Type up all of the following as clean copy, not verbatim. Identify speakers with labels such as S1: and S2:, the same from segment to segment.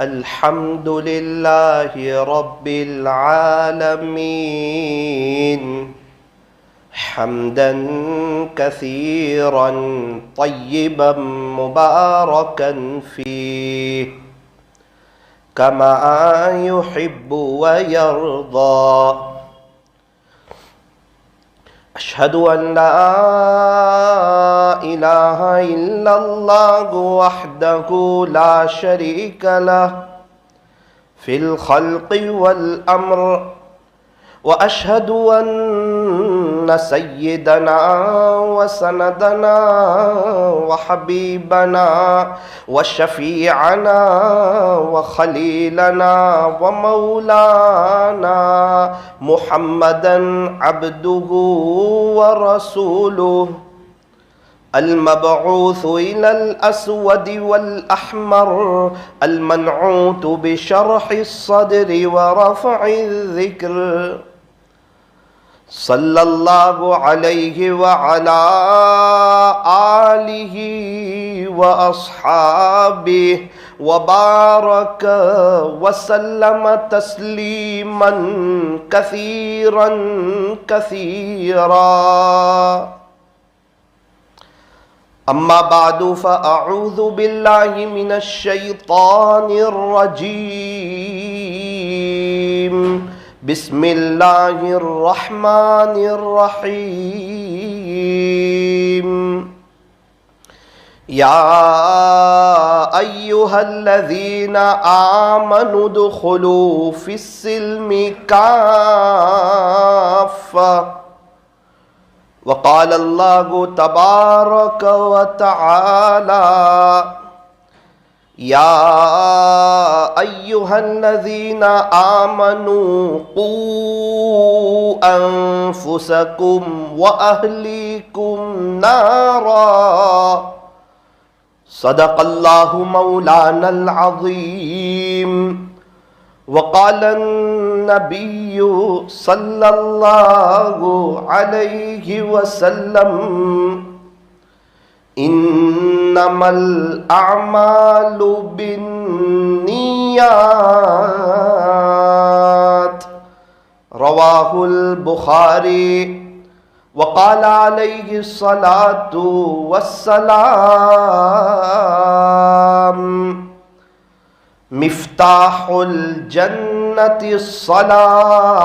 S1: الحمد لله رب العالمين حمدا كثيرا طيبا مباركا فيه كما يحب ويرضى. أشهد أن لا إله إلا الله وحده لا شريك له في الخلق والأمر، وأشهد أن سيدنا وسندنا وحبيبنا وشفيعنا وخليلنا ومولانا محمدا عبده ورسوله المبعوث إلى الأسود والأحمر المنعوت بشرح الصدر ورفع الذكر، صلى الله عليه وعلى آله وأصحابه وبارك وسلم تسليما كثيرا كثيرا. أما بعد فأعوذ بالله من الشيطان الرجيم. بسم الله الرحمن الرحيم. يا أيها الذين آمنوا ادخلوا في السلم كافة. وقال الله تبارك وتعالى: يا أيها الذين آمنوا قوا أنفسكم وأهليكم نارا. صدق الله مولانا العظيم. وقال النبي صلى الله عليه وسلم: إنما الأعمال بالنيات. رواه البخاري. وقال عليه الصلاة والسلام: مفتاح الجنة الصلاة.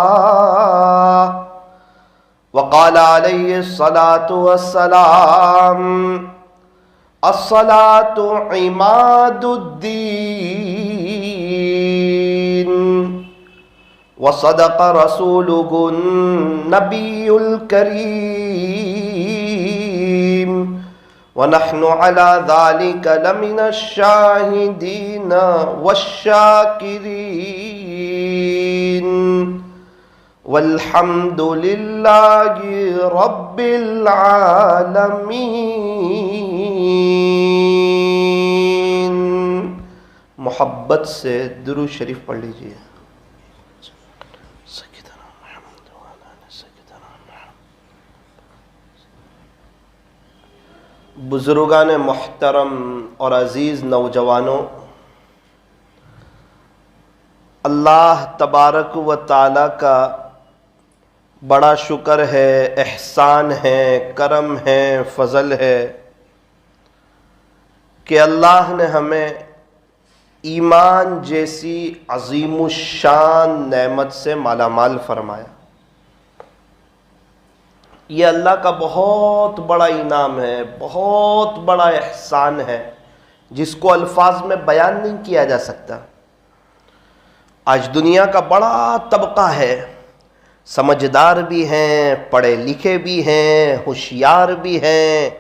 S1: وقال عليه الصلاة والسلام: الصلاة عماد الدين. وصدق رسوله النبي الكريم. ونحن على ذلك لمن الشاهدين والشاكرين. والحمد للہ رب العالمین. محبت سے درود شریف پڑھ لیجئے. بزرگان محترم اور عزیز نوجوانوں، اللہ تبارک و تعالی کا بڑا شکر ہے، احسان ہے، کرم ہے، فضل ہے کہ اللہ نے ہمیں ایمان جیسی عظیم الشان نعمت سے مالا مال فرمایا. یہ اللہ کا بہت بڑا انعام ہے، بہت بڑا احسان ہے جس کو الفاظ میں بیان نہیں کیا جا سکتا. آج دنیا کا بڑا طبقہ ہے، سمجھدار بھی ہیں، پڑھے لکھے بھی ہیں، ہوشیار بھی ہیں،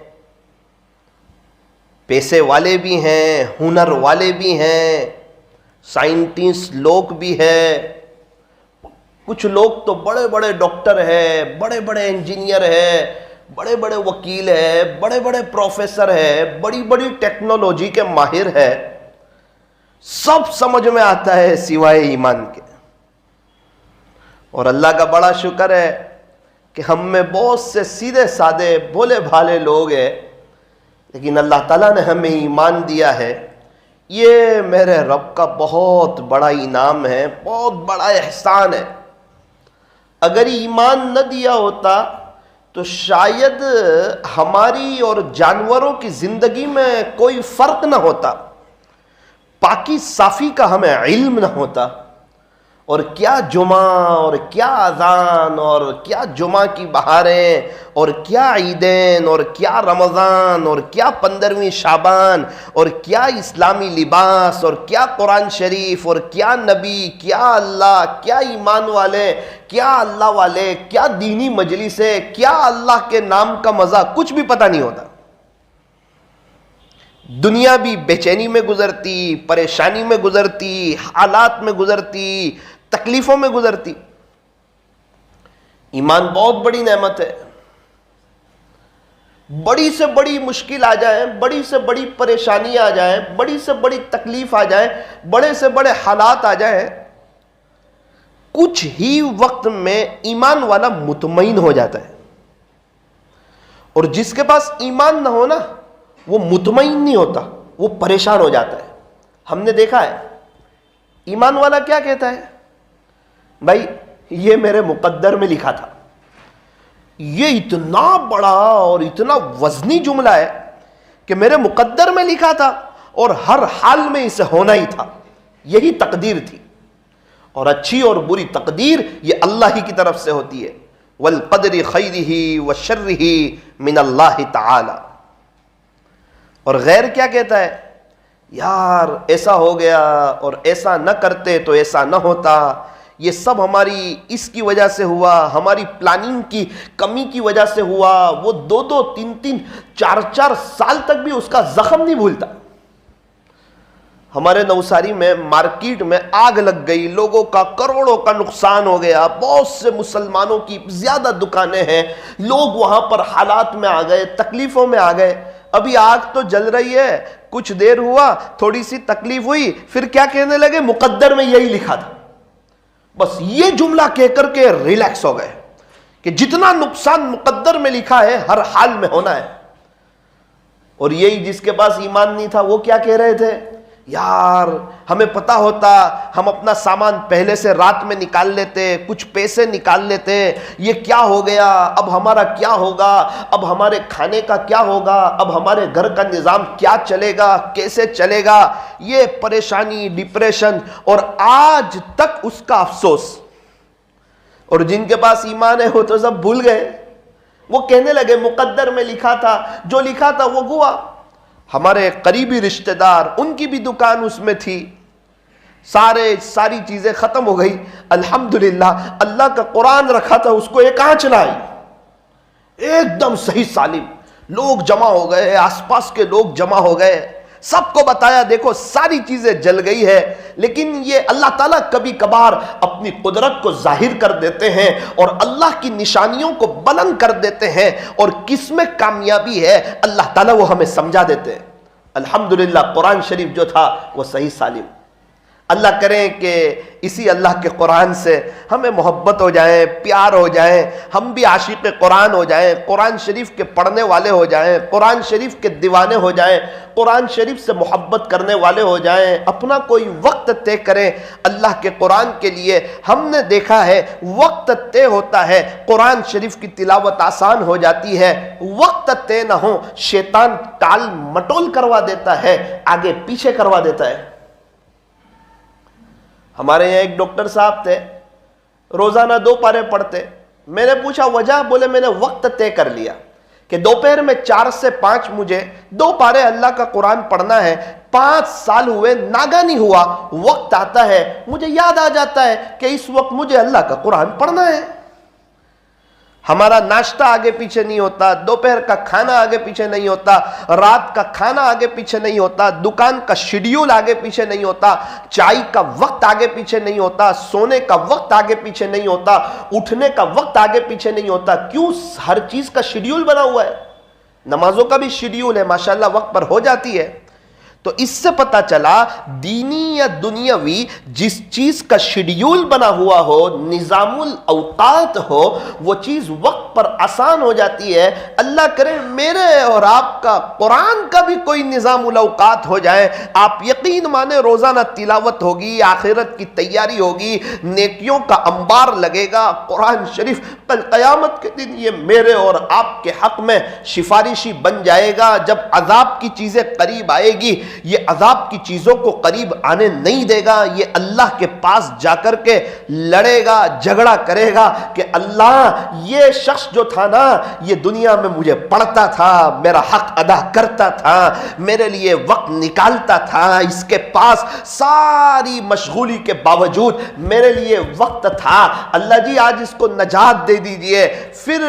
S1: پیسے والے بھی ہیں، ہنر والے بھی ہیں، سائنٹسٹ لوگ بھی ہیں. کچھ لوگ تو بڑے بڑے ڈاکٹر ہیں، بڑے بڑے انجینئر ہیں، بڑے بڑے وکیل ہیں، بڑے بڑے پروفیسر ہیں، بڑی بڑی ٹیکنالوجی کے ماہر ہیں. سب سمجھ میں آتا ہے سوائے ایمان کے. اور اللہ کا بڑا شکر ہے کہ ہم میں بہت سے سیدھے سادے بھولے بھالے لوگ ہیں، لیکن اللہ تعالیٰ نے ہمیں ایمان دیا ہے. یہ میرے رب کا بہت بڑا انعام ہے، بہت بڑا احسان ہے۔ اگر ایمان نہ دیا ہوتا تو شاید ہماری اور جانوروں کی زندگی میں کوئی فرق نہ ہوتا، پاکی صافی کا ہمیں علم نہ ہوتا، اور کیا جمعہ اور کیا اذان اور کیا جمعہ کی بہاریں اور کیا عیدین اور کیا رمضان اور کیا 15ویں شعبان اور کیا اسلامی لباس اور کیا قرآن شریف اور کیا نبی، کیا اللہ، کیا ایمان والے، کیا اللہ والے، کیا دینی مجلسیں، کیا اللہ کے نام کا مزہ، کچھ بھی پتہ نہیں ہوتا۔ دنیا بھی بے چینی میں گزرتی، پریشانی میں گزرتی، حالات میں گزرتی، تکلیفوں میں گزرتی۔ ایمان بہت بڑی نعمت ہے۔ بڑی سے بڑی مشکل آ جائے، بڑی سے بڑی پریشانی آ جائے، بڑی سے بڑی تکلیف آ جائے، بڑے سے بڑے حالات آ جائیں، کچھ ہی وقت میں ایمان والا مطمئن ہو جاتا ہے۔ اور جس کے پاس ایمان نہ ہو نا، وہ مطمئن نہیں ہوتا، وہ پریشان ہو جاتا ہے۔ ہم نے دیکھا ہے ایمان والا کیا کہتا ہے؟ بھائی یہ میرے مقدر میں لکھا تھا۔ یہ اتنا بڑا اور اتنا وزنی جملہ ہے کہ میرے مقدر میں لکھا تھا اور ہر حال میں اسے ہونا ہی تھا، یہی تقدیر تھی۔ اور اچھی اور بری تقدیر یہ اللہ ہی کی طرف سے ہوتی ہے۔ والقدر خیرہ وشرہ من اللہ تعالی۔ اور غیر کیا کہتا ہے؟ یار ایسا ہو گیا، اور ایسا نہ کرتے تو ایسا نہ ہوتا، یہ سب ہماری اس کی وجہ سے ہوا، ہماری پلاننگ کی کمی کی وجہ سے ہوا۔ وہ 2 3 4 سال تک بھی اس کا زخم نہیں بھولتا۔ ہمارے نوساری میں مارکیٹ میں آگ لگ گئی، لوگوں کا کروڑوں کا نقصان ہو گیا، بہت سے مسلمانوں کی زیادہ دکانیں ہیں، لوگ وہاں پر حالات میں آ گئے، تکلیفوں میں آ گئے۔ ابھی آگ تو جل رہی ہے، کچھ دیر ہوا، تھوڑی سی تکلیف ہوئی، پھر کیا کہنے لگے؟ مقدر میں یہی لکھا تھا۔ بس یہ جملہ کہہ کر کے ریلیکس ہو گئے کہ جتنا نقصان مقدر میں لکھا ہے ہر حال میں ہونا ہے۔ اور یہی جس کے پاس ایمان نہیں تھا وہ کیا کہہ رہے تھے؟ یار ہمیں پتا ہوتا، ہم اپنا سامان پہلے سے رات میں نکال لیتے، کچھ پیسے نکال لیتے، یہ کیا ہو گیا، اب ہمارا کیا ہوگا، اب ہمارے کھانے کا کیا ہوگا، اب ہمارے گھر کا نظام کیا چلے گا، کیسے چلے گا، یہ پریشانی، ڈپریشن، اور آج تک اس کا افسوس۔ اور جن کے پاس ایمان ہے وہ تو سب بھول گئے، وہ کہنے لگے مقدر میں لکھا تھا، جو لکھا تھا وہ ہوا۔ ہمارے قریبی رشتہ دار، ان کی بھی دکان اس میں تھی، ساری چیزیں ختم ہو گئی، الحمدللہ اللہ کا قرآن رکھا تھا، اس کو ایک آنچ نہ آئی، ایک دم صحیح سالم۔ لوگ جمع ہو گئے، آس پاس کے لوگ جمع ہو گئے، سب کو بتایا دیکھو ساری چیزیں جل گئی ہے، لیکن یہ اللہ تعالیٰ کبھی کبھار اپنی قدرت کو ظاہر کر دیتے ہیں اور اللہ کی نشانیوں کو بلند کر دیتے ہیں، اور کس میں کامیابی ہے اللہ تعالیٰ وہ ہمیں سمجھا دیتے ہیں۔ الحمدللہ قرآن شریف جو تھا وہ صحیح سالم۔ اللہ کریں کہ اسی اللہ کے قرآن سے ہمیں محبت ہو جائے، پیار ہو جائے، ہم بھی عاشق قرآن ہو جائیں، قرآن شریف کے پڑھنے والے ہو جائیں، قرآن شریف کے دیوانے ہو جائیں، قرآن شریف سے محبت کرنے والے ہو جائیں، اپنا کوئی وقت طے کریں اللہ کے قرآن کے لیے۔ ہم نے دیکھا ہے وقت طے ہوتا ہے، قرآن شریف کی تلاوت آسان ہو جاتی ہے، وقت طے نہ ہو شیطان ٹال مٹول کروا دیتا ہے، آگے پیچھے کروا دیتا ہے۔ ہمارے یہاں ایک ڈاکٹر صاحب تھے، روزانہ 2 پارے پڑھتے۔ میں نے پوچھا وجہ؟ بولے میں نے وقت طے کر لیا کہ دوپہر میں 4 سے 5 مجھے 2 پارے اللہ کا قرآن پڑھنا ہے۔ 5 سال ہوئے، ناگا نہیں ہوا، وقت آتا ہے مجھے یاد آ جاتا ہے کہ اس وقت مجھے اللہ کا قرآن پڑھنا ہے۔ ہمارا ناشتہ آگے پیچھے نہیں ہوتا، دوپہر کا کھانا آگے پیچھے نہیں ہوتا، رات کا کھانا آگے پیچھے نہیں ہوتا، دکان کا شیڈیول آگے پیچھے نہیں ہوتا، چائے کا وقت آگے پیچھے نہیں ہوتا، سونے کا وقت آگے پیچھے نہیں ہوتا، اٹھنے کا وقت آگے پیچھے نہیں ہوتا۔ کیوں؟ ہر چیز کا شیڈیول بنا ہوا ہے، نمازوں کا بھی شیڈیول ہے، ماشاءاللہ وقت پر ہو جاتی ہے۔ تو اس سے پتہ چلا دینی یا دنیاوی جس چیز کا شیڈیول بنا ہوا ہو، نظام الاوقات ہو، وہ چیز وقت پر پر آسان ہو جاتی ہے. اللہ کرے میرے اور آپ کا قرآن کا بھی کوئی نظام الاوقات ہو جائے. آپ یقین مانے روزانہ تلاوت ہوگی, آخرت کی تیاری ہوگی, نیکیوں کا انبار لگے گا. قرآن شریف کل قیامت کے دن یہ میرے اور آپ کے حق میں سفارشی بن جائے گا. جب عذاب کی چیزیں قریب آئے گی, یہ عذاب کی چیزوں کو قریب آنے نہیں دے گا. یہ اللہ کے پاس جا کر کے لڑے گا, جھگڑا کرے گا کہ اللہ یہ شخص جو تھا نا, یہ دنیا میں مجھے پڑھتا تھا, میرا حق ادا کرتا تھا, میرے لیے وقت نکالتا تھا, اس کے پاس ساری مشغولی کے باوجود میرے لیے وقت تھا. اللہ جی آج اس کو نجات دے دیجئے. پھر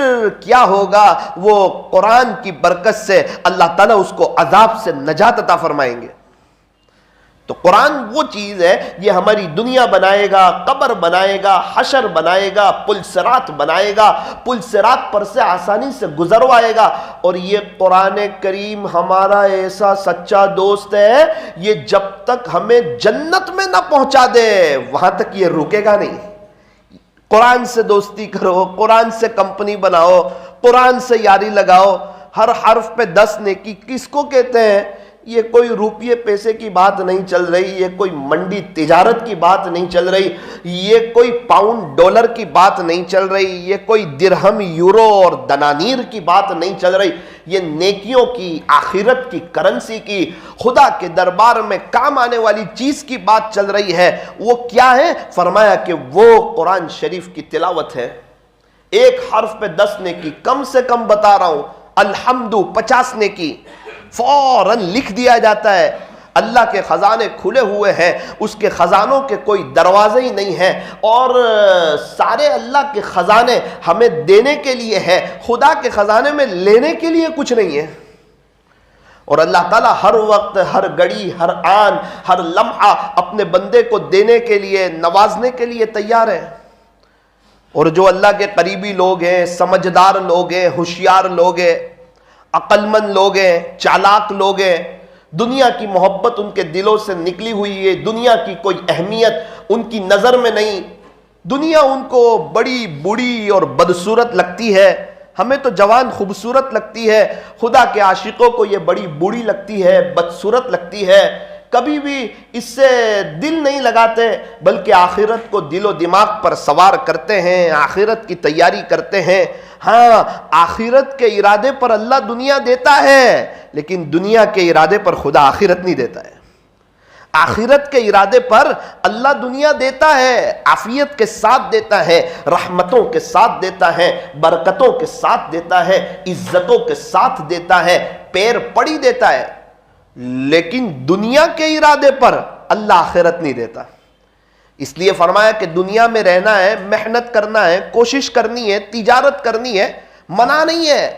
S1: کیا ہوگا؟ وہ قرآن کی برکت سے اللہ تعالیٰ اس کو عذاب سے نجات عطا فرمائیں گے. تو قرآن وہ چیز ہے, یہ ہماری دنیا بنائے گا, قبر بنائے گا, حشر بنائے گا, پل صراط بنائے گا, پل صراط پر سے آسانی سے گزروائے گا. اور یہ قرآن کریم ہمارا ایسا سچا دوست ہے, یہ جب تک ہمیں جنت میں نہ پہنچا دے وہاں تک یہ رکے گا نہیں. قرآن سے دوستی کرو, قرآن سے کمپنی بناؤ, قرآن سے یاری لگاؤ. ہر حرف پہ 10 نیکی. کس کو کہتے ہیں؟ یہ کوئی روپیے پیسے کی بات نہیں چل رہی, یہ کوئی منڈی تجارت کی بات نہیں چل رہی, یہ کوئی پاؤنڈ ڈالر کی بات نہیں چل رہی, یہ کوئی درہم یورو اور دنانیر کی بات نہیں چل رہی. یہ نیکیوں کی, آخرت کی کرنسی کی, خدا کے دربار میں کام آنے والی چیز کی بات چل رہی ہے. وہ کیا ہے؟ فرمایا کہ وہ قرآن شریف کی تلاوت ہے. ایک حرف پہ 10 نیکی, کم سے کم بتا رہا ہوں, الحمد 50 نیکی فوراً لکھ دیا جاتا ہے. اللہ کے خزانے کھلے ہوئے ہیں, اس کے خزانوں کے کوئی دروازے ہی نہیں ہیں, اور سارے اللہ کے خزانے ہمیں دینے کے لیے ہیں, خدا کے خزانے میں لینے کے لیے کچھ نہیں ہے. اور اللہ تعالیٰ ہر وقت, ہر گھڑی, ہر آن, ہر لمحہ اپنے بندے کو دینے کے لیے, نوازنے کے لیے تیار ہے. اور جو اللہ کے قریبی لوگ ہیں, سمجھدار لوگ ہیں, ہوشیار لوگ ہیں, عقل مند لوگ ہیں, چالاک لوگ ہیں, دنیا کی محبت ان کے دلوں سے نکلی ہوئی ہے, دنیا کی کوئی اہمیت ان کی نظر میں نہیں. دنیا ان کو بڑی بری اور بدصورت لگتی ہے, ہمیں تو جوان خوبصورت لگتی ہے, خدا کے عاشقوں کو یہ بڑی بری لگتی ہے, بدصورت لگتی ہے. کبھی بھی اس سے دل نہیں لگاتے, بلکہ آخرت کو دل و دماغ پر سوار کرتے ہیں, آخرت کی تیاری کرتے ہیں. ہاں, آخرت کے ارادے پر اللہ دنیا دیتا ہے, لیکن دنیا کے ارادے پر خدا آخرت نہیں دیتا ہے. آخرت کے ارادے پر اللہ دنیا دیتا ہے, عافیت کے ساتھ دیتا ہے, رحمتوں کے ساتھ دیتا ہے, برکتوں کے ساتھ دیتا ہے, عزتوں کے ساتھ دیتا ہے, پیر پڑی دیتا ہے. لیکن دنیا کے ارادے پر اللہ آخرت نہیں دیتا. اس لیے فرمایا کہ دنیا میں رہنا ہے, محنت کرنا ہے, کوشش کرنی ہے, تجارت کرنی ہے, منع نہیں ہے.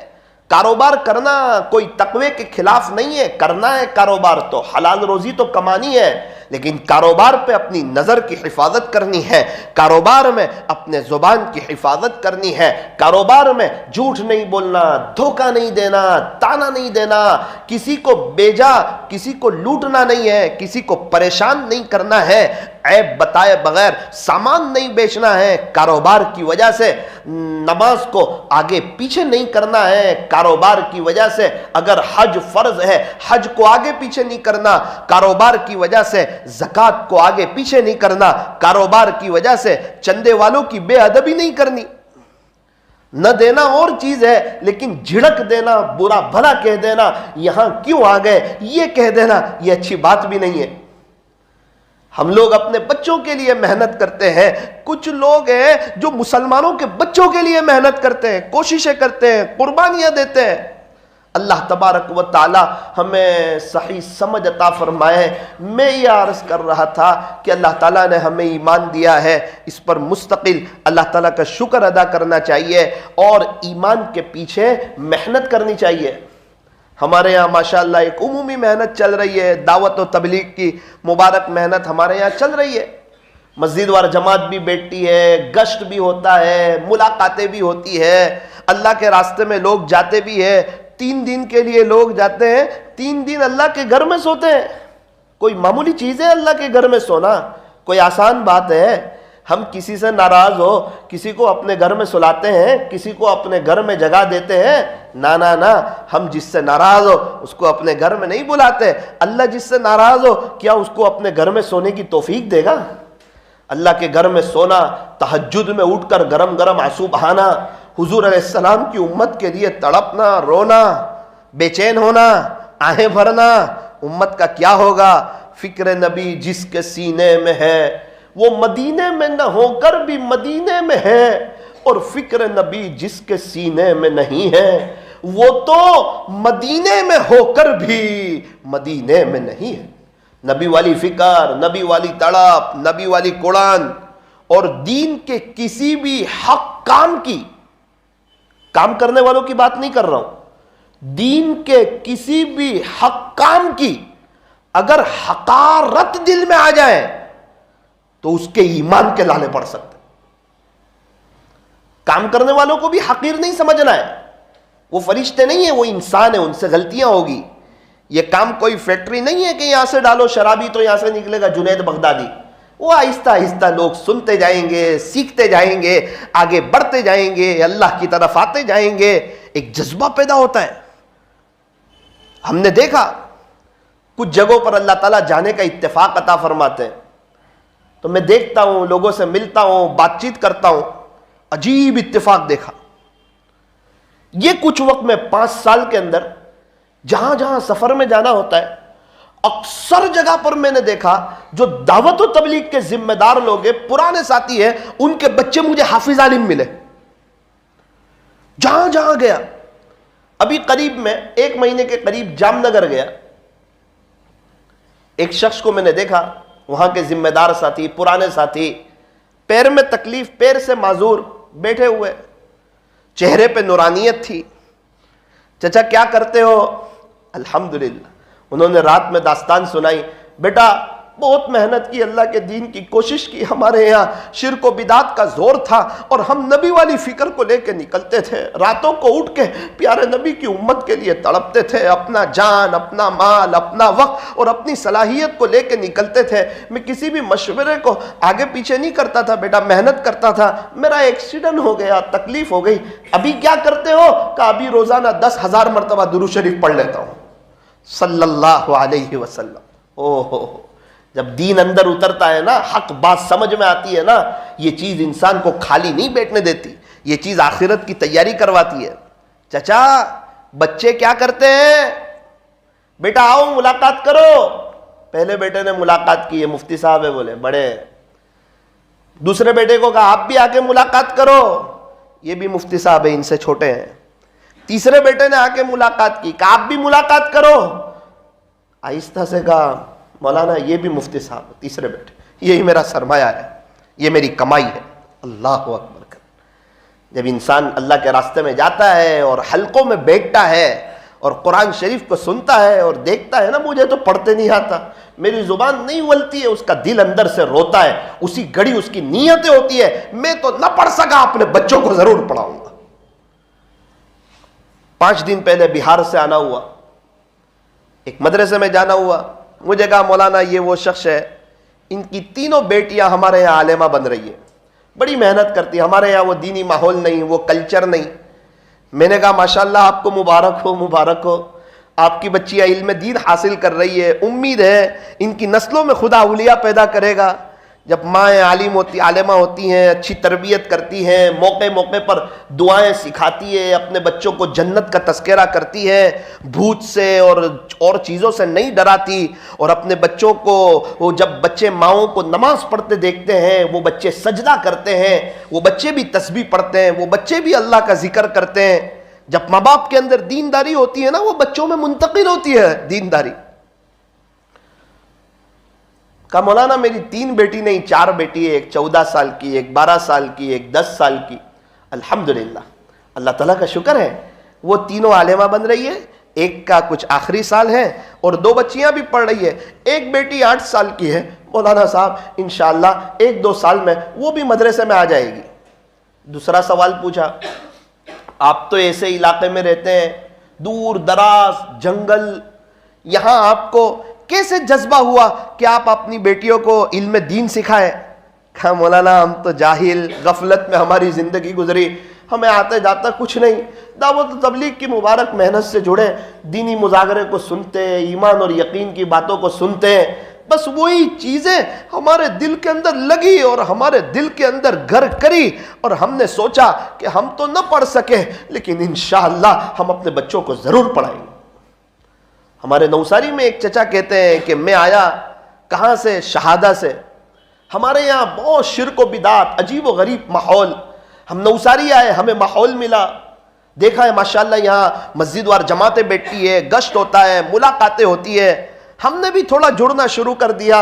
S1: کاروبار کرنا کوئی تقوی کے خلاف نہیں ہے, کرنا ہے کاروبار, تو حلال روزی تو کمانی ہے, لیکن کاروبار پہ اپنی نظر کی حفاظت کرنی ہے, کاروبار میں اپنے زبان کی حفاظت کرنی ہے, کاروبار میں جھوٹ نہیں بولنا, دھوکہ نہیں دینا, تانا نہیں دینا, کسی کو بیجا, کسی کو لوٹنا نہیں ہے, کسی کو پریشان نہیں کرنا ہے, عیب بتائے بغیر سامان نہیں بیچنا ہے, کاروبار کی وجہ سے نماز کو آگے پیچھے نہیں کرنا ہے, کاروبار کی وجہ سے اگر حج فرض ہے حج کو آگے پیچھے نہیں کرنا, کاروبار کی وجہ سے زکوٰۃ کو آگے پیچھے نہیں کرنا, کاروبار کی وجہ سے چندے والوں کی بے ادبی نہیں کرنی. نہ دینا اور چیز ہے, لیکن جھڑک دینا, برا بھلا کہہ دینا, یہاں کیوں آ گئے یہ کہہ دینا, یہ اچھی بات بھی نہیں ہے. ہم لوگ اپنے بچوں کے لیے محنت کرتے ہیں, کچھ لوگ ہیں جو مسلمانوں کے بچوں کے لیے محنت کرتے ہیں, کوششیں کرتے ہیں, قربانیاں دیتے ہیں. اللہ تبارک و تعالی ہمیں صحیح سمجھ عطا فرمائے. میں یہ عرض کر رہا تھا کہ اللہ تعالیٰ نے ہمیں ایمان دیا ہے, اس پر مستقل اللہ تعالیٰ کا شکر ادا کرنا چاہیے اور ایمان کے پیچھے محنت کرنی چاہیے. ہمارے یہاں ماشاءاللہ ایک عمومی محنت چل رہی ہے, دعوت و تبلیغ کی مبارک محنت ہمارے یہاں چل رہی ہے. مسجد وار جماعت بھی بیٹھتی ہے, گشت بھی ہوتا ہے, ملاقاتیں بھی ہوتی ہے, اللہ کے راستے میں لوگ جاتے بھی ہیں. 3 دن کے لیے لوگ جاتے ہیں, 3 دن اللہ کے گھر میں سوتے ہیں. کوئی معمولی چیز ہے اللہ کے گھر میں سونا؟ کوئی آسان بات ہے؟ ہم کسی سے ناراض ہو کسی کو اپنے گھر میں سلاتے ہیں, کسی کو اپنے گھر میں جگہ دیتے ہیں؟ نہ, ہم جس سے ناراض ہو اس کو اپنے گھر میں نہیں بلاتے. اللہ جس سے ناراض ہو کیا اس کو اپنے گھر میں سونے کی توفیق دے گا؟ اللہ کے گھر میں سونا, تہجد میں اٹھ کر گرم گرم آنسو بہانا, حضور علیہ السلام کی امت کے لیے تڑپنا, رونا, بے چین ہونا, آہیں بھرنا, امت کا کیا ہوگا؟ فکر نبی جس کے سینے میں ہے وہ مدینے میں نہ ہو کر بھی مدینے میں ہے, اور فکر نبی جس کے سینے میں نہیں ہے وہ تو مدینے میں ہو کر بھی مدینے میں نہیں ہے. نبی والی فکر, نبی والی تڑپ, نبی والی قرآن اور دین کے کسی بھی حق کام کرنے والوں کی بات نہیں کر رہا ہوں, دین کے کسی بھی حق کام کی اگر حقارت دل میں آ جائے تو اس کے ایمان کے لالے پڑ سکتے. کام کرنے والوں کو بھی حقیر نہیں سمجھنا ہے, وہ فرشتے نہیں ہیں, وہ انسان ہیں, ان سے غلطیاں ہوگی. یہ کام کوئی فیکٹری نہیں ہے کہ یہاں سے ڈالو شرابی تو یہاں سے نکلے گا جنید بغدادی. وہ آہستہ آہستہ لوگ سنتے جائیں گے, سیکھتے جائیں گے, آگے بڑھتے جائیں گے, اللہ کی طرف آتے جائیں گے, ایک جذبہ پیدا ہوتا ہے. ہم نے دیکھا کچھ جگہوں پر اللہ تعالیٰ جانے کا اتفاق عطا فرماتے ہیں, تو میں دیکھتا ہوں, لوگوں سے ملتا ہوں, بات چیت کرتا ہوں, عجیب اتفاق دیکھا. یہ کچھ وقت میں 5 سال کے اندر جہاں جہاں سفر میں جانا ہوتا ہے, اکثر جگہ پر میں نے دیکھا جو دعوت و تبلیغ کے ذمہ دار لوگ ہیں, پرانے ساتھی ہیں, ان کے بچے مجھے حافظ عالم ملے. جہاں جہاں گیا, ابھی قریب میں 1 مہینے کے قریب جام نگر گیا, ایک شخص کو میں نے دیکھا, وہاں کے ذمہ دار ساتھی, پرانے ساتھی, پیر میں تکلیف, پیر سے معذور, بیٹھے ہوئے, چہرے پہ نورانیت تھی. چچا کیا کرتے ہو؟ الحمدللہ. انہوں نے رات میں داستان سنائی, بیٹا بہت محنت کی, اللہ کے دین کی کوشش کی, ہمارے یہاں شرک و بدعت کا زور تھا اور ہم نبی والی فکر کو لے کے نکلتے تھے, راتوں کو اٹھ کے پیارے نبی کی امت کے لیے تڑپتے تھے, اپنا جان, اپنا مال, اپنا وقت اور اپنی صلاحیت کو لے کے نکلتے تھے. میں کسی بھی مشورے کو آگے پیچھے نہیں کرتا تھا, بیٹا محنت کرتا تھا. میرا ایکسیڈنٹ ہو گیا, تکلیف ہو گئی, ابھی کیا کرتے ہو؟ کہ ابھی روزانہ 10,000 مرتبہ درود شریف پڑھ لیتا ہوں صلی اللہ علیہ وسلم. اوہ, جب دین اندر اترتا ہے نا, حق بات سمجھ میں آتی ہے نا, یہ چیز انسان کو خالی نہیں بیٹھنے دیتی, یہ چیز آخرت کی تیاری کرواتی ہے. چچا بچے کیا کرتے ہیں؟ بیٹا آؤ ملاقات کرو. پہلے بیٹے نے ملاقات کی, یہ مفتی صاحب ہے, بولے بڑے. دوسرے بیٹے کو کہا آپ بھی آ کے ملاقات کرو, یہ بھی مفتی صاحب ہے, ان سے چھوٹے ہیں. تیسرے بیٹے نے آ کے ملاقات کی, کہا آپ بھی ملاقات کرو. آہستہ سے کہا مولانا یہ بھی مفتی صاحب, تیسرے بیٹے, یہی میرا سرمایہ ہے, یہ میری کمائی ہے. اللہ اکبر کر. جب انسان اللہ کے راستے میں جاتا ہے اور حلقوں میں بیٹھتا ہے اور قرآن شریف کو سنتا ہے اور دیکھتا ہے نا, مجھے تو پڑھتے نہیں آتا, میری زبان نہیں ولتی ہے, اس کا دل اندر سے روتا ہے, اسی گھڑی اس کی نیتیں ہوتی ہے, میں تو نہ پڑھ سکا, اپنے بچوں کو ضرور پڑھاؤں گا. 5 دن پہلے بہار سے آنا ہوا, ایک مدرسے میں جانا ہوا. مجھے کہا مولانا یہ وہ شخص ہے, ان کی 3 بیٹیاں ہمارے یہاں عالمہ بن رہی ہیں, بڑی محنت کرتی ہے, ہمارے یہاں وہ دینی ماحول نہیں, وہ کلچر نہیں. میں نے کہا ماشاءاللہ آپ کو مبارک ہو, مبارک ہو, آپ کی بچیاں علم دین حاصل کر رہی ہے, امید ہے ان کی نسلوں میں خدا اولیاء پیدا کرے گا. جب مائیں عالمہ ہوتی ہیں, اچھی تربیت کرتی ہیں, موقع موقع پر دعائیں سکھاتی ہے, اپنے بچوں کو جنت کا تذکرہ کرتی ہے, بھوت سے اور چیزوں سے نہیں ڈراتی, اور اپنے بچوں کو, وہ جب بچے ماؤں کو نماز پڑھتے دیکھتے ہیں وہ بچے سجدہ کرتے ہیں, وہ بچے بھی تسبیح پڑھتے ہیں, وہ بچے بھی اللہ کا ذکر کرتے ہیں. جب ماں باپ کے اندر دینداری ہوتی ہے نا, وہ بچوں میں منتقل ہوتی ہے دینداری. کہا مولانا میری 3 بیٹی نہیں 4 بیٹی ہے, ایک 14 سال کی, ایک 12 سال کی, ایک 10 سال کی. الحمدللہ, اللہ تعالیٰ کا شکر ہے, وہ تینوں عالمہ بن رہی ہے. ایک کا کچھ آخری سال ہے اور 2 بچیاں بھی پڑھ رہی ہے. ایک بیٹی 8 سال کی ہے. مولانا صاحب انشاءاللہ 1-2 سال میں وہ بھی مدرسے میں آ جائے گی. دوسرا سوال پوچھا, آپ تو ایسے علاقے میں رہتے ہیں, دور دراز جنگل, یہاں آپ کو کیسے جذبہ ہوا کہ آپ اپنی بیٹیوں کو علم دین سکھائیں؟ کہا مولانا ہم تو جاہل غفلت میں ہماری زندگی گزری، ہمیں آتے جاتا کچھ نہیں، دعوت و تبلیغ کی مبارک محنت سے جڑے، دینی مذاکرے کو سنتے، ایمان اور یقین کی باتوں کو سنتے، بس وہی چیزیں ہمارے دل کے اندر لگی اور ہمارے دل کے اندر گھر کری، اور ہم نے سوچا کہ ہم تو نہ پڑھ سکے لیکن انشاءاللہ ہم اپنے بچوں کو ضرور پڑھائیں گے۔ ہمارے نوساری میں ایک چچا کہتے ہیں کہ میں آیا کہاں سے؟ شہادہ سے۔ ہمارے یہاں بہت شرک و بدعت، عجیب و غریب ماحول، ہم نوساری آئے، ہمیں ماحول ملا، دیکھا ہے ماشاءاللہ یہاں مسجد وار جماعتیں بیٹھتی ہے، گشت ہوتا ہے، ملاقاتیں ہوتی ہے، ہم نے بھی تھوڑا جڑنا شروع کر دیا،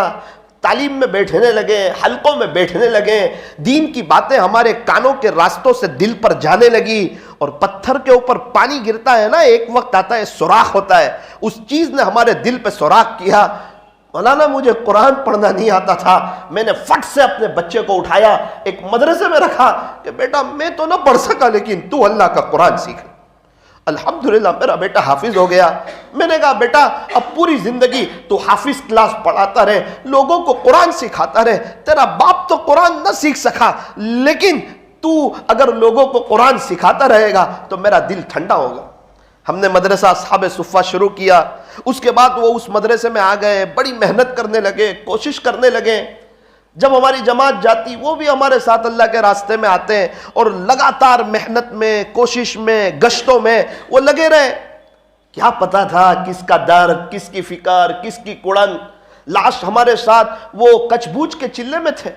S1: تعلیم میں بیٹھنے لگے، حلقوں میں بیٹھنے لگے، دین کی باتیں ہمارے کانوں کے راستوں سے دل پر جانے لگی، اور پتھر کے اوپر پانی گرتا ہے نا، ایک وقت آتا ہے سوراخ ہوتا ہے، اس چیز نے ہمارے دل پہ سوراخ کیا۔ مولانا مجھے قرآن پڑھنا نہیں آتا تھا، میں نے فٹ سے اپنے بچے کو اٹھایا، ایک مدرسے میں رکھا کہ بیٹا میں تو نہ پڑھ سکا لیکن تو اللہ کا قرآن سیکھ۔ الحمدللہ میرا بیٹا حافظ ہو گیا۔ میں نے کہا بیٹا اب پوری زندگی تو حافظ کلاس پڑھاتا رہے، لوگوں کو قرآن سکھاتا رہے، تیرا باپ تو قرآن نہ سیکھ سکا لیکن تو اگر لوگوں کو قرآن سکھاتا رہے گا تو میرا دل ٹھنڈا ہوگا۔ ہم نے مدرسہ اصحاب صفہ شروع کیا، اس کے بعد وہ اس مدرسے میں آ گئے، بڑی محنت کرنے لگے، کوشش کرنے لگے، جب ہماری جماعت جاتی وہ بھی ہمارے ساتھ اللہ کے راستے میں آتے ہیں، اور لگاتار محنت میں، کوشش میں، گشتوں میں وہ لگے رہے۔ کیا پتا تھا کس کا درد، کس کی فکر، کس کی کڑن۔ لاسٹ ہمارے ساتھ وہ کچھ بوجھ کے چلے میں تھے،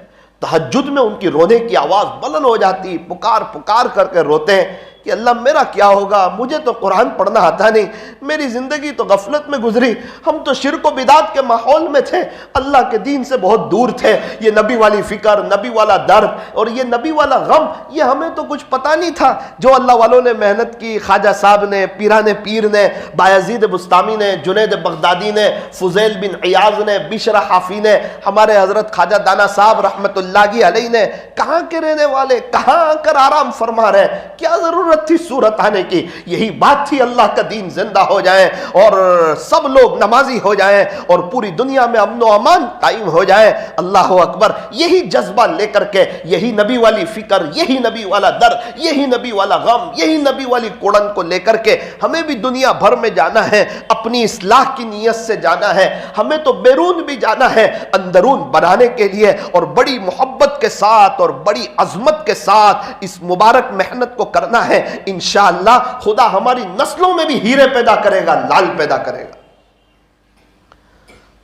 S1: تہجد میں ان کی رونے کی آواز بلند ہو جاتی، پکار پکار کر کے روتے ہیں کہ اللہ میرا کیا ہوگا، مجھے تو قرآن پڑھنا آتا نہیں، میری زندگی تو غفلت میں گزری، ہم تو شرک و بدعت کے ماحول میں تھے، اللہ کے دین سے بہت دور تھے، یہ نبی والی فکر، نبی والا درد اور یہ نبی والا غم، یہ ہمیں تو کچھ پتہ نہیں تھا۔ جو اللہ والوں نے محنت کی، خواجہ صاحب نے، پیران پیر نے، بایزید بستامی نے، جنید بغدادی نے، فضیل بن عیاض نے، بشر حافی نے، ہمارے حضرت خواجہ دانا صاحب رحمت اللہ علیہ نے، کہاں کے رہنے والے، کہاں آ کر آرام فرما رہے، کیا ضرورت تھی صورت آنے کی؟ یہی بات تھی اللہ کا دین زندہ ہو جائے اور سب لوگ نمازی ہو جائیں اور پوری دنیا میں امن و امان قائم ہو جائے۔ اللہ اکبر، یہی جذبہ لے کر کے، یہی نبی والی فکر، یہی نبی والا درد، یہی نبی والا غم، یہی نبی والی کوڑن کو لے کر کے ہمیں بھی دنیا بھر میں جانا ہے، اپنی اصلاح کی نیت سے جانا ہے، ہمیں تو بیرون بھی جانا ہے اندرون بنانے کے لیے، اور بڑی محبت کے ساتھ اور بڑی عظمت کے ساتھ اس مبارک محنت کو کرنا ہے۔ انشاءاللہ خدا ہماری نسلوں میں بھی ہیرے پیدا کرے گا، لال پیدا کرے گا۔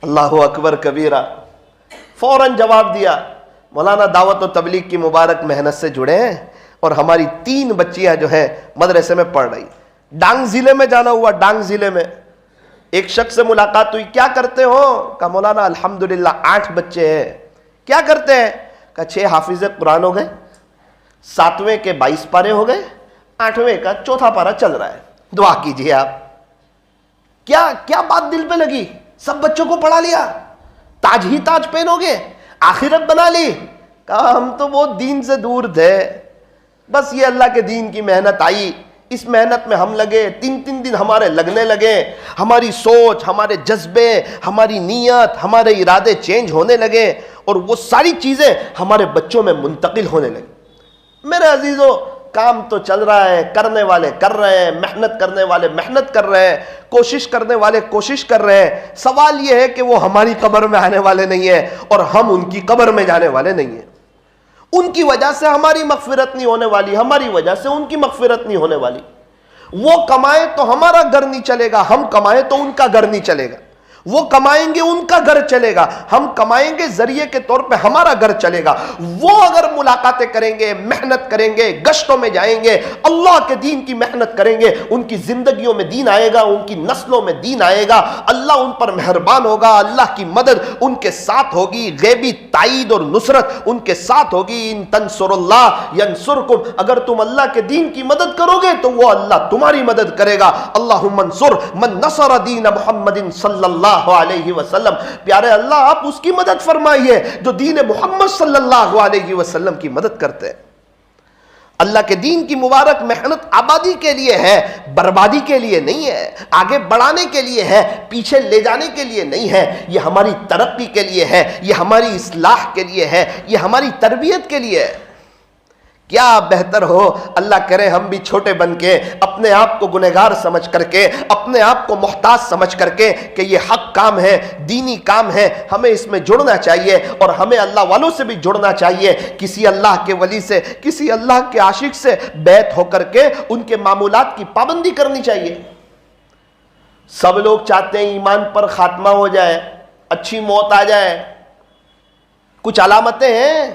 S1: اللہ اکبر کبیرہ۔ فوراً جواب دیا، مولانا دعوت و تبلیغ کی مبارک محنت سے جڑے ہیں، اور ہماری 3 بچیاں جو ہیں مدرسے میں پڑھ رہی۔ ڈانگ ضلع میں جانا ہوا، ڈانگ ضلع میں ایک شخص سے ملاقات ہوئی، کیا کرتے ہو؟ کہا مولانا الحمدللہ 8 بچے ہیں۔ کیا کرتے ہیں؟ کہا 6 حافظ قرآن ہو گئے، 7ویں کے 22 پارے ہو گئے، 8ویں کا 4تھا پارا چل رہا ہے، دعا کیجئے آپ۔ کیا بات دل پہ لگی؟ سب بچوں کو پڑھا لیا، تاج ہی تاج پہنو گے، آخرت بنا لی؟ کہا ہم تو وہ دین سے دور تھے، بس یہ اللہ کے دین کی محنت آئی، اس محنت میں ہم لگے، 3 دن ہمارے لگنے لگے، ہماری سوچ، ہمارے جذبے، ہماری نیت، ہمارے ارادے چینج ہونے لگے، اور وہ ساری چیزیں ہمارے بچوں میں منتقل ہونے لگی۔ میرے عزیزو، کام تو چل رہا ہے، کرنے والے کر رہے ہیں، محنت کرنے والے محنت کر رہے ہیں، کوشش کرنے والے کوشش کر رہے ہیں۔ سوال یہ ہے کہ وہ ہماری قبر میں آنے والے نہیں ہیں اور ہم ان کی قبر میں جانے والے نہیں ہیں۔ ان کی وجہ سے ہماری مغفرت نہیں ہونے والی، ہماری وجہ سے ان کی مغفرت نہیں ہونے والی۔ وہ کمائے تو ہمارا گھر نہیں چلے گا، ہم کمائے تو ان کا گھر نہیں چلے گا۔ وہ کمائیں گے ان کا گھر چلے گا، ہم کمائیں گے ذریعے کے طور پہ ہمارا گھر چلے گا۔ وہ اگر ملاقاتیں کریں گے، محنت کریں گے، گشتوں میں جائیں گے، اللہ کے دین کی محنت کریں گے، ان کی زندگیوں میں دین آئے گا، ان کی نسلوں میں دین آئے گا، اللہ ان پر مہربان ہوگا، اللہ کی مدد ان کے ساتھ ہوگی، غیبی تائید اور نصرت ان کے ساتھ ہوگی۔ ان تنصر اللہ ینصرکم، اگر تم اللہ کے دین کی مدد کرو گے تو وہ اللہ تمہاری مدد کرے گا۔ اللہم انصر من نصر دین محمد صلی اللہ علیہ وسلم۔ پیارے اللہ آپ اس کی مدد فرمائیے جو دین محمد صلی اللہ علیہ وسلم کی مدد کرتے ہیں۔ اللہ کے دین کی مبارک محنت آبادی کے لیے ہے، بربادی کے لیے نہیں ہے، آگے بڑھانے کے لیے ہے، پیچھے لے جانے کے لیے نہیں ہے، یہ ہماری ترقی کے لیے ہے، یہ ہماری اصلاح کے لیے ہے، یہ ہماری تربیت کے لیے ہے۔ کیا بہتر ہو، اللہ کرے ہم بھی چھوٹے بن کے، اپنے آپ کو گنہگار سمجھ کر کے، اپنے آپ کو محتاج سمجھ کر کے کہ یہ حق کام ہے، دینی کام ہے، ہمیں اس میں جڑنا چاہیے، اور ہمیں اللہ والوں سے بھی جڑنا چاہیے، کسی اللہ کے ولی سے، کسی اللہ کے عاشق سے بیعت ہو کر کے ان کے معمولات کی پابندی کرنی چاہیے۔ سب لوگ چاہتے ہیں ایمان پر خاتمہ ہو جائے، اچھی موت آ جائے۔ کچھ علامتیں ہیں،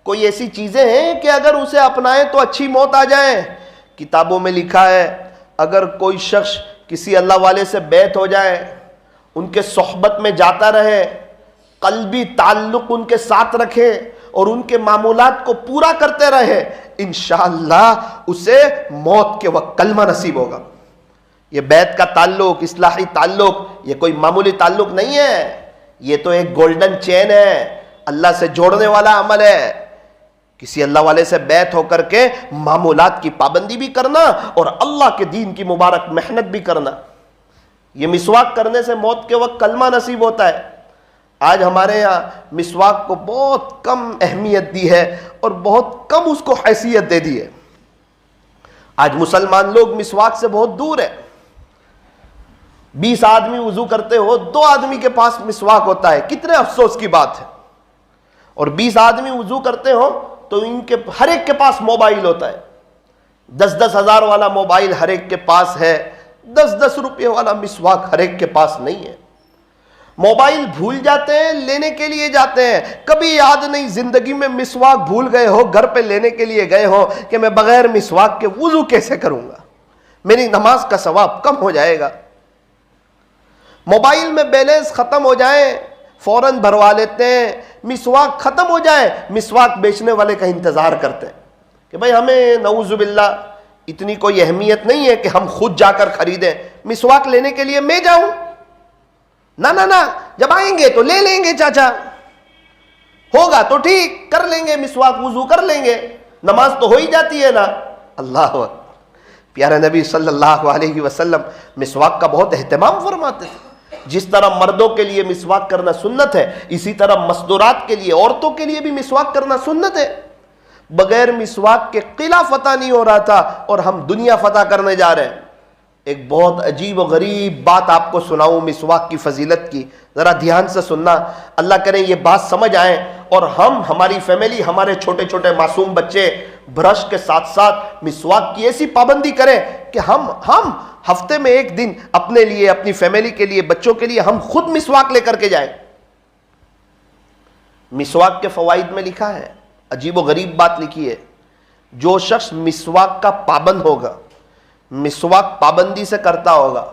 S1: کوئی ایسی چیزیں ہیں کہ اگر اسے اپنائیں تو اچھی موت آ جائے۔ کتابوں میں لکھا ہے اگر کوئی شخص کسی اللہ والے سے بیعت ہو جائے، ان کے صحبت میں جاتا رہے، قلبی تعلق ان کے ساتھ رکھے اور ان کے معمولات کو پورا کرتے رہے، انشاءاللہ اسے موت کے وقت کلمہ نصیب ہوگا۔ یہ بیعت کا تعلق، اصلاحی تعلق، یہ کوئی معمولی تعلق نہیں ہے، یہ تو ایک گولڈن چین ہے، اللہ سے جوڑنے والا عمل ہے۔ کسی اللہ والے سے بیعت ہو کر کے معمولات کی پابندی بھی کرنا اور اللہ کے دین کی مبارک محنت بھی کرنا۔ یہ مسواک کرنے سے موت کے وقت کلمہ نصیب ہوتا ہے۔ آج ہمارے یہاں مسواک کو بہت کم اہمیت دی ہے اور بہت کم اس کو حیثیت دے دی ہے۔ آج مسلمان لوگ مسواک سے بہت دور ہے۔ 20 آدمی وضو کرتے ہو، 2 آدمی کے پاس مسواک ہوتا ہے، کتنے افسوس کی بات ہے۔ اور 20 آدمی وضو کرتے ہو تو ان کے ہر ایک کے پاس موبائل ہوتا ہے، 10-10 ہزار والا موبائل ہر ایک کے پاس ہے، 10-10 روپے والا مسواک ہر ایک کے پاس نہیں ہے۔ موبائل بھول جاتے ہیں، لینے کے لیے جاتے ہیں، کبھی یاد نہیں زندگی میں مسواک بھول گئے ہو، گھر پہ لینے کے لیے گئے ہو کہ میں بغیر مسواک کے وضو کیسے کروں گا، میری نماز کا ثواب کم ہو جائے گا۔ موبائل میں بیلنس ختم ہو جائے فوراً بھروا لیتے ہیں، مسواک ختم ہو جائے مسواک بیچنے والے کا انتظار کرتے ہیں کہ بھائی ہمیں نعوذ باللہ اتنی کوئی اہمیت نہیں ہے کہ ہم خود جا کر خریدیں، مسواک لینے کے لیے میں جاؤں؟ نہ جب آئیں گے تو لے لیں گے، چاچا ہوگا تو ٹھیک، کر لیں گے مسواک، وضو کر لیں گے، نماز تو ہو ہی جاتی ہے نا۔ اللہ اکبر۔ پیارے نبی صلی اللہ علیہ وسلم مسواک کا بہت اہتمام فرماتے تھے۔ جس طرح مردوں کے لیے مسواک کرنا سنت ہے، اسی طرح مستورات کے لیے، عورتوں کے لیے بھی مسواک کرنا سنت ہے۔ بغیر مسواک کے قلعہ فتح نہیں ہو رہا تھا اور ہم دنیا فتح کرنے جا رہے ہیں۔ ایک بہت عجیب و غریب بات آپ کو سناؤں مسواک کی فضیلت کی، ذرا دھیان سے سننا، اللہ کرے یہ بات سمجھ آئے اور ہماری فیملی، ہمارے چھوٹے چھوٹے معصوم بچے برش کے ساتھ ساتھ مسواک کی ایسی پابندی کریں کہ ہم ہفتے میں ایک دن اپنے لیے، اپنی فیملی کے لیے، بچوں کے لیے ہم خود مسواک لے کر کے جائیں۔ مسواک کے فوائد میں لکھا ہے، عجیب و غریب بات لکھی ہے، جو شخص مسواک کا پابند ہوگا، مسواک پابندی سے کرتا ہوگا،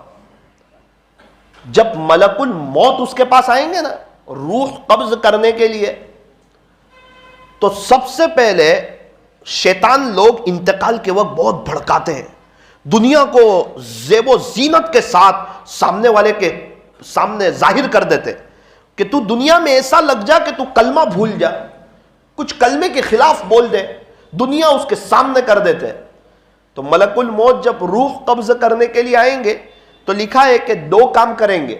S1: جب ملک الموت اس کے پاس آئیں گے نا روح قبض کرنے کے لیے، تو سب سے پہلے شیطان لوگ انتقال کے وقت بہت بھڑکاتے ہیں، دنیا کو زیب و زینت کے ساتھ سامنے والے کے سامنے ظاہر کر دیتے کہ تو دنیا میں ایسا لگ جا کہ تو کلمہ بھول جا، کچھ کلمے کے خلاف بول دے، دنیا اس کے سامنے کر دیتے۔ تو ملک الموت جب روح قبض کرنے کے لیے آئیں گے تو لکھا ہے کہ 2 کام کریں گے۔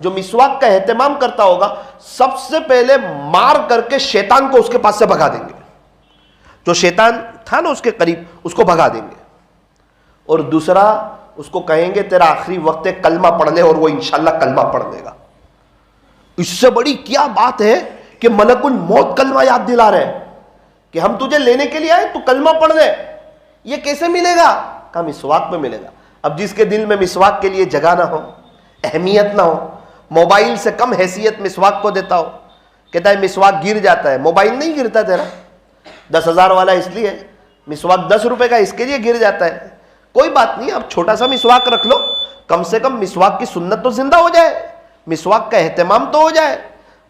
S1: جو مسواک کا اہتمام کرتا ہوگا سب سے پہلے مار کر کے شیطان کو اس کے پاس سے بھگا دیں گے، جو شیطان تھا نا اس کے قریب اس کو بھگا دیں گے، اور دوسرا اس کو کہیں گے تیرا آخری وقت ہے کلمہ پڑھ لے، اور وہ انشاءاللہ کلمہ پڑھ لے گا۔ اس سے بڑی کیا بات ہے کہ ملک الموت کلمہ یاد دلا رہے ہیں کہ ہم تجھے لینے کے لیے آئے، تو کلمہ پڑھ دے۔ یہ کیسے ملے گا؟ کہا مسواک میں ملے گا۔ اب جس کے دل میں مسواک کے لیے جگہ نہ ہو، اہمیت نہ ہو، موبائل سے کم حیثیت مسواک کو دیتا ہو، کہتا ہے مسواک گر جاتا ہے، موبائل نہیں گرتا تیرا، 10,000 والا اس لیے، مسواک 10 روپے کا اس کے لیے گر جاتا ہے، کوئی بات نہیں، اب چھوٹا سا مسواک رکھ لو، کم سے کم مسواک کی سنت تو زندہ ہو جائے، مسواک کا اہتمام تو ہو جائے۔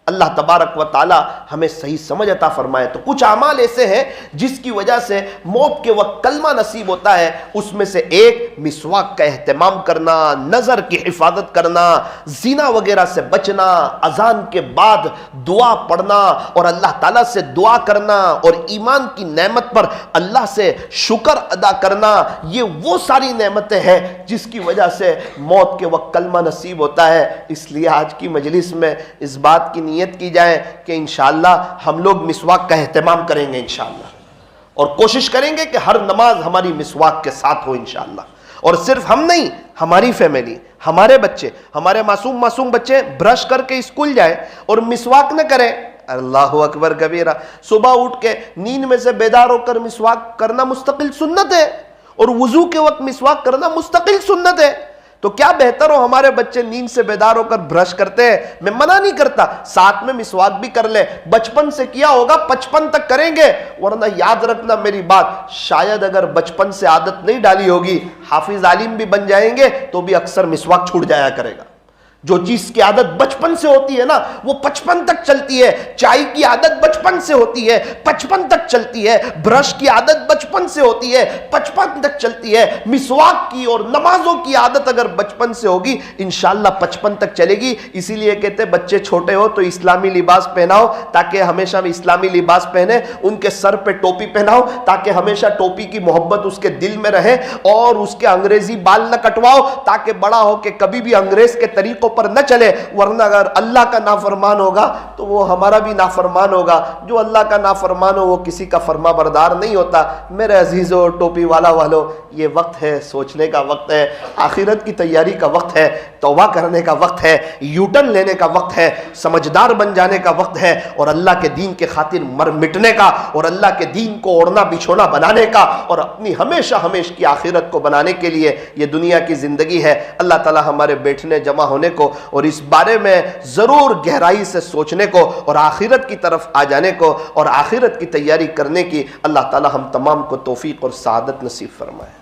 S1: اللہ تبارک و تعالی ہمیں صحیح سمجھ عطا فرمائے۔ تو کچھ اعمال ایسے ہیں جس کی وجہ سے موت کے وقت کلمہ نصیب ہوتا ہے، اس میں سے ایک مسواک کا اہتمام کرنا، نظر کی حفاظت کرنا، زنا وغیرہ سے بچنا، اذان کے بعد دعا پڑھنا اور اللہ تعالیٰ سے دعا کرنا اور ایمان کی نعمت پر اللہ سے شکر ادا کرنا، یہ وہ ساری نعمتیں ہیں جس کی وجہ سے موت کے وقت کلمہ نصیب ہوتا ہے۔ اس لیے آج کی مجلس میں اس بات کی نیت کی جائے کہ انشاءاللہ ہم لوگ مسواک کا اہتمام کریں گے انشاءاللہ، اور کوشش کریں گے کہ ہر نماز ہماری مسواک کے ساتھ ہو انشاءاللہ۔ اور صرف ہم نہیں، ہماری فیملی، ہمارے بچے، ہمارے معصوم بچے برش کر کے اسکول جائیں اور مسواک نہ کریں۔ اللہ اکبر کبیرہ، صبح اٹھ کے نیند میں سے بیدار ہو کر مسواک کرنا مستقل سنت ہے، اور وضو کے وقت مسواک کرنا مستقل سنت ہے۔ تو کیا بہتر ہو ہمارے بچے نیند سے بیدار ہو کر برش کرتے ہیں، میں منع نہیں کرتا، ساتھ میں مسواک بھی کر لیں، بچپن سے کیا ہوگا 55 تک کریں گے، ورنہ یاد رکھنا میری بات، شاید اگر بچپن سے عادت نہیں ڈالی ہوگی، حافظ عالم بھی بن جائیں گے تو بھی اکثر مسواک چھوٹ جایا کرے گا۔ جو چیز کی عادت بچپن سے ہوتی ہے نا وہ 55 تک چلتی ہے، چائے کی عادت بچپن سے ہوتی ہے 55 تک چلتی ہے، برش کی عادت بچپن سے ہوتی ہے 55 تک چلتی ہے، مسواک کی اور نمازوں کی عادت اگر بچپن سے ہوگی انشاءاللہ 55 تک چلے گی۔ اسی لیے کہتے بچے چھوٹے ہو تو اسلامی لباس پہناؤ تاکہ ہمیشہ اسلامی لباس پہنے، ان کے سر پہ ٹوپی پہناؤ تاکہ ہمیشہ ٹوپی کی محبت اس کے دل میں رہے، اور اس کے انگریزی بال نہ کٹواؤ تاکہ بڑا ہو کہ کبھی بھی انگریز کے طریقوں پر نہ چلے، ورنہ اگر اللہ کا نافرمان ہوگا تو وہ ہمارا بھی نافرمان ہوگا۔ جو اللہ کا نافرمان ہو وہ کسی کا فرما بردار نہیں ہوتا۔ میرے عزیزو، ٹوپی والا والو، یہ وقت ہے سوچنے کا، وقت ہے آخرت کی تیاری کا، وقت ہے توبہ کرنے کا، وقت ہے یو ٹرن لینے کا، وقت ہے سمجھدار بن جانے کا، وقت ہے اور اللہ کے دین کے خاطر مر مٹنے کا، اور اللہ کے دین کو اوڑھنا بچھونا بنانے کا، اور اپنی ہمیشہ ہمیشہ کی آخرت کو بنانے کے لیے یہ دنیا کی زندگی ہے۔ اللہ تعالی ہمارے بیٹھنے جمع ہونے کو اور اس بارے میں ضرور گہرائی سے سوچنے کو اور آخرت کی طرف آ جانے کو اور آخرت کی تیاری کرنے کی اللہ تعالی ہم تمام کو توفیق اور سعادت نصیب فرمائے۔